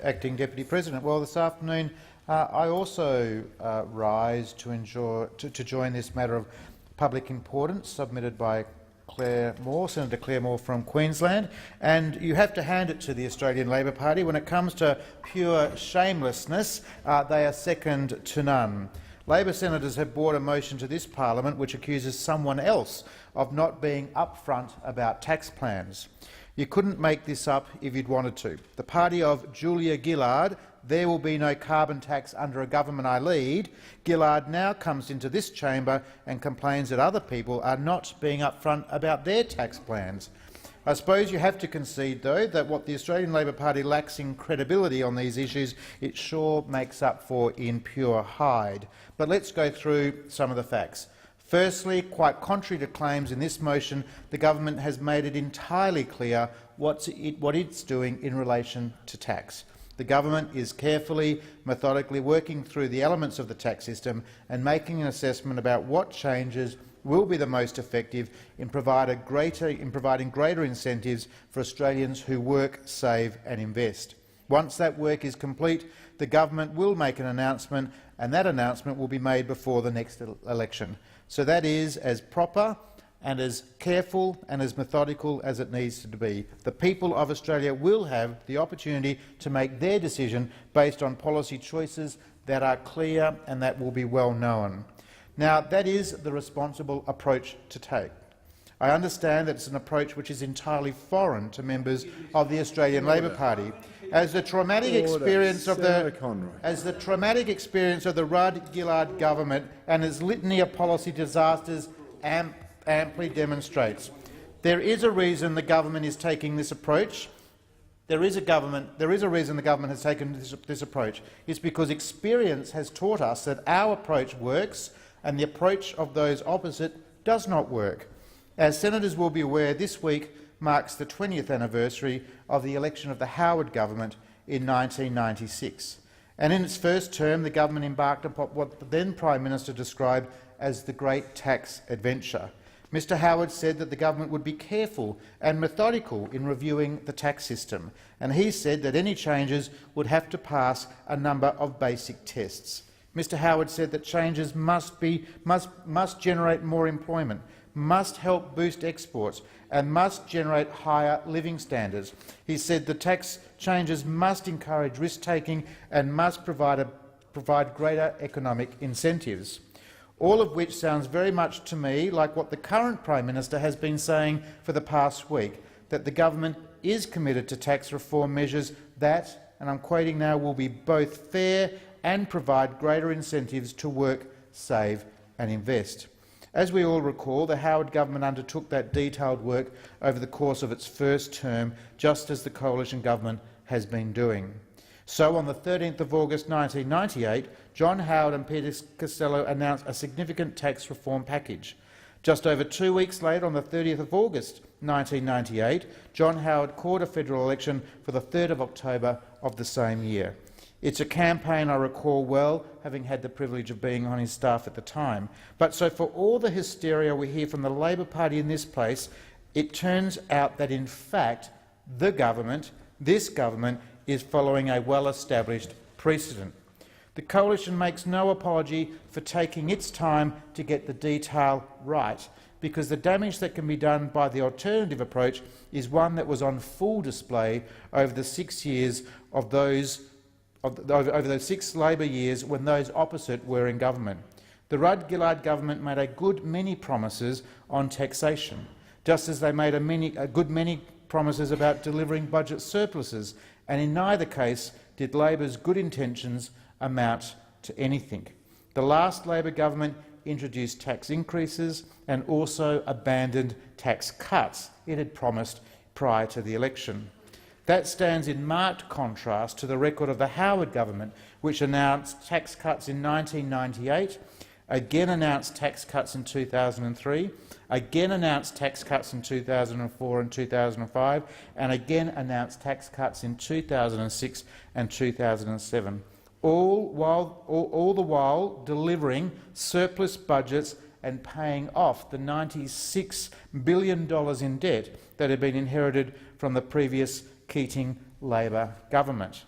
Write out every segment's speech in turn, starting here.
Acting Deputy President. Well, this afternoon I also rise to join this matter of public importance submitted by Senator Claire Moore from Queensland. And you have to hand it to the Australian Labor Party. When it comes to pure shamelessness, they are second to none. Labor senators have brought a motion to this parliament which accuses someone else of not being upfront about tax plans. You couldn't make this up if you'd wanted to. The party of Julia Gillard, there will be no carbon tax under a government I lead, Gillard now comes into this chamber and complains that other people are not being upfront about their tax plans. I suppose you have to concede, though, that what the Australian Labor Party lacks in credibility on these issues, it sure makes up for in pure hide. But let's go through some of the facts. Firstly, quite contrary to claims in this motion, the government has made it entirely clear what it's doing in relation to tax. The government is carefully, methodically working through the elements of the tax system and making an assessment about what changes will be the most effective in providing greater incentives for Australians who work, save and invest. Once that work is complete, the government will make an announcement, and that announcement will be made before the next election. So that is as proper and as careful and as methodical as it needs to be. The people of Australia will have the opportunity to make their decision based on policy choices that are clear and that will be well known. Now, that is the responsible approach to take. I understand that it's an approach which is entirely foreign to members of the Australian Labor Party. As the traumatic experience of the Rudd-Gillard government and its litany of policy disasters amply demonstrates, there is a reason the government is taking this approach. There is a reason the government has taken this approach. It's because experience has taught us that our approach works and the approach of those opposite does not work. As senators will be aware, this week marks the 20th anniversary of the election of the Howard government in 1996. And in its first term, the government embarked upon what the then Prime Minister described as the Great Tax Adventure. Mr Howard said that the government would be careful and methodical in reviewing the tax system, and he said that any changes would have to pass a number of basic tests. Mr Howard said that changes must generate more employment, must help boost exports and must generate higher living standards. He said the tax changes must encourage risk-taking and must provide greater economic incentives. All of which sounds very much to me like what the current Prime Minister has been saying for the past week, that the government is committed to tax reform measures that, and I'm quoting now, will be both fair and provide greater incentives to work, save and invest. As we all recall, the Howard government undertook that detailed work over the course of its first term, just as the coalition government has been doing. So, on the 13th of August 1998, John Howard and Peter Costello announced a significant tax reform package. Just over 2 weeks later, on the 30th of August 1998, John Howard called a federal election for the 3rd of October of the same year. It's a campaign I recall well, having had the privilege of being on his staff at the time. But so for all the hysteria we hear from the Labor Party in this place, it turns out that in fact this government, is following a well-established precedent. The coalition makes no apology for taking its time to get the detail right, because the damage that can be done by the alternative approach is one that was on full display over the 6 years of those Labor years when those opposite were in government. The Rudd-Gillard government made a good many promises on taxation, just as they made a good many promises about delivering budget surpluses, and in neither case did Labor's good intentions amount to anything. The last Labor government introduced tax increases and also abandoned tax cuts it had promised prior to the election. That stands in marked contrast to the record of the Howard government, which announced tax cuts in 1998, again announced tax cuts in 2003, again announced tax cuts in 2004 and 2005, and again announced tax cuts in 2006 and 2007, all the while delivering surplus budgets and paying off the $96 billion in debt that had been inherited from the previous Keating Labor government.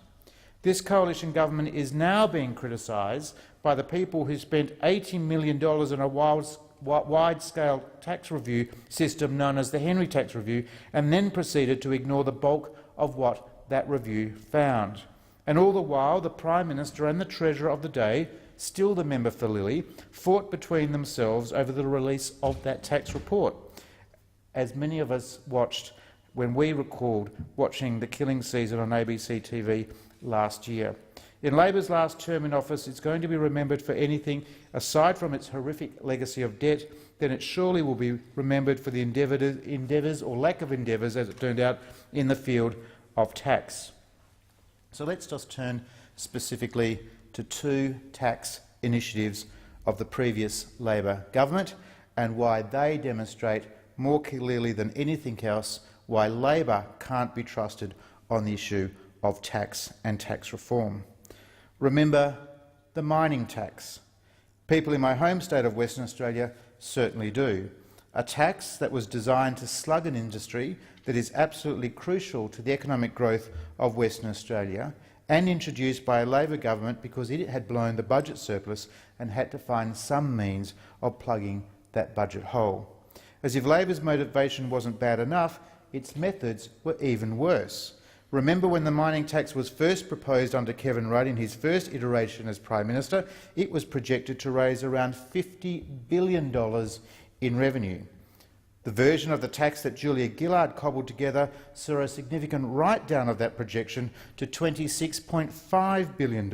This coalition government is now being criticised by the people who spent $80 million on a wide-scale tax review system known as the Henry Tax Review, and then proceeded to ignore the bulk of what that review found. And all the while, the Prime Minister and the Treasurer of the day, still the member for Lilley, fought between themselves over the release of that tax report, as many of us watched when we recalled watching the killing season on ABC TV last year. In Labor's last term in office, it's going to be remembered for anything aside from its horrific legacy of debt, then it surely will be remembered for the endeavours or lack of endeavours, as it turned out, in the field of tax. So let's just turn specifically to two tax initiatives of the previous Labor government and why they demonstrate more clearly than anything else why Labor can't be trusted on the issue of tax and tax reform. Remember the mining tax. People in my home state of Western Australia certainly do. A tax that was designed to slug an industry that is absolutely crucial to the economic growth of Western Australia, and introduced by a Labor government because it had blown the budget surplus and had to find some means of plugging that budget hole. As if Labor's motivation wasn't bad enough, its methods were even worse. Remember when the mining tax was first proposed under Kevin Rudd in his first iteration as Prime Minister, it was projected to raise around $50 billion in revenue. The version of the tax that Julia Gillard cobbled together saw a significant write-down of that projection to $26.5 billion,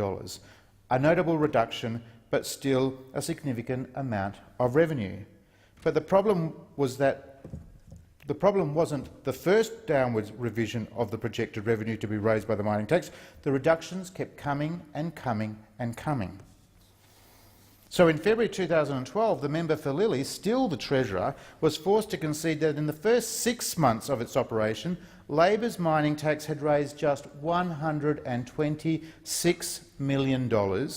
a notable reduction but still a significant amount of revenue. But the problem wasn't the first downwards revision of the projected revenue to be raised by the mining tax. The reductions kept coming and coming and coming. So in February 2012, the member for Lilley, still the Treasurer, was forced to concede that in the first 6 months of its operation, Labor's mining tax had raised just $126 million,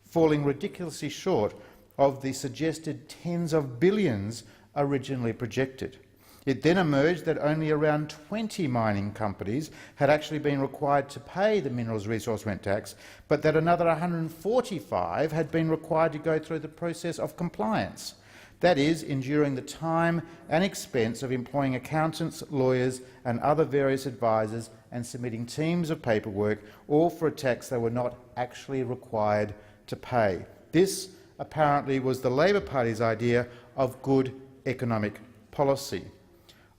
falling ridiculously short of the suggested tens of billions originally projected. It then emerged that only around 20 mining companies had actually been required to pay the Minerals Resource Rent Tax, but that another 145 had been required to go through the process of compliance. That is, enduring the time and expense of employing accountants, lawyers and other various advisers and submitting teams of paperwork, all for a tax they were not actually required to pay. This, apparently, was the Labor Party's idea of good economic policy.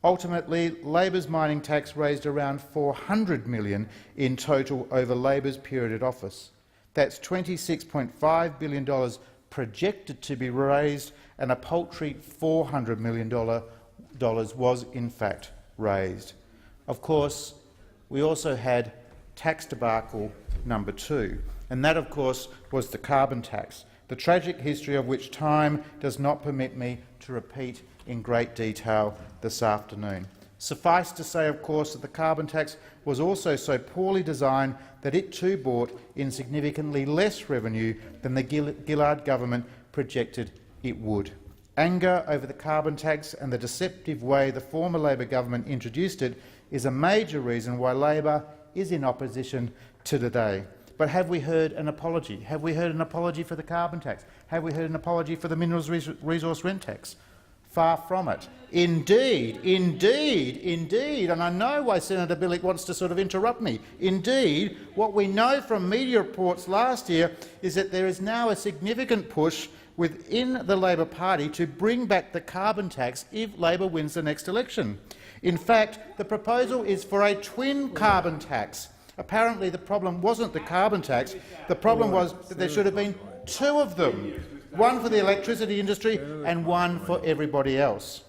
Ultimately, Labor's mining tax raised around $400 million in total over Labor's period at office. That's $26.5 billion projected to be raised, and a paltry $400 million was in fact raised. Of course, we also had tax debacle number 2, and that, of course, was the carbon tax, the tragic history of which time does not permit me to repeat in great detail this afternoon. Suffice to say, of course, that the carbon tax was also so poorly designed that it too brought in significantly less revenue than the Gillard government projected it would. Anger over the carbon tax and the deceptive way the former Labor government introduced it is a major reason why Labor is in opposition to today. But have we heard an apology? Have we heard an apology for the carbon tax? Have we heard an apology for the Minerals Resource Rent Tax? Far from it. Indeed, and I know why Senator Bilyk wants to sort of interrupt me. Indeed, what we know from media reports last year is that there is now a significant push within the Labor Party to bring back the carbon tax if Labor wins the next election. In fact, the proposal is for a twin carbon tax. Apparently the problem wasn't the carbon tax, the problem was that there should have been 2 of them. One for the electricity industry and one for everybody else.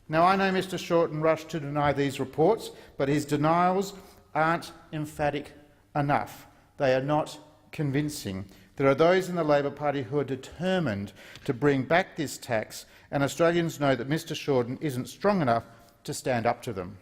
Now, I know Mr Shorten rushed to deny these reports, but his denials aren't emphatic enough. They are not convincing. There are those in the Labor Party who are determined to bring back this tax, and Australians know that Mr Shorten isn't strong enough to stand up to them.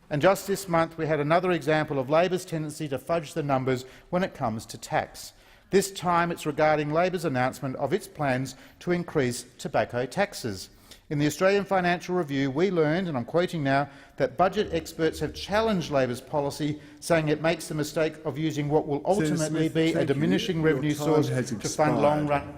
And just this month we had another example of Labor's tendency to fudge the numbers when it comes to tax. This time it's regarding Labor's announcement of its plans to increase tobacco taxes. In the Australian Financial Review, we learned, and I'm quoting now, that budget experts have challenged Labor's policy, saying it makes the mistake of using what will ultimately be a diminishing revenue source to fund long-run